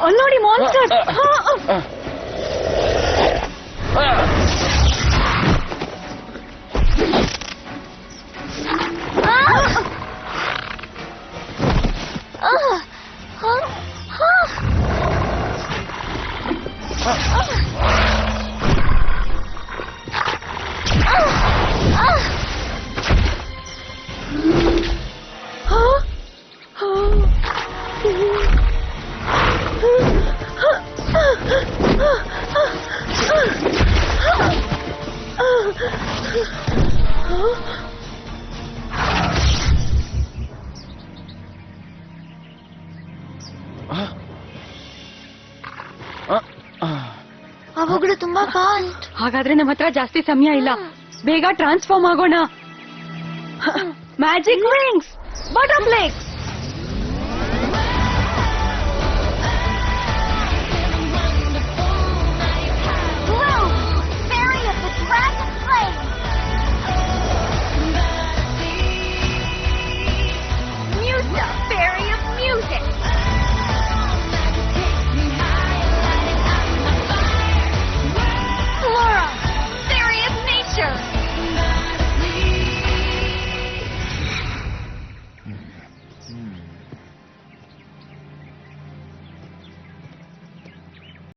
ಅಲ್ಲಿ ನೋಡಿ ಮಾನ್ಸ್ಟರ್. ಅವುಗಳು ತುಂಬಾ ಫಾಸ್ಟ್. ಹಾಗಾದ್ರೆ ನಮ್ಮ ಹತ್ರ ಜಾಸ್ತಿ ಸಮಯ ಇಲ್ಲ, ಬೇಗ ಟ್ರಾನ್ಸ್ಫಾರ್ಮ್ ಆಗೋಣ. Magic wings, butterfly.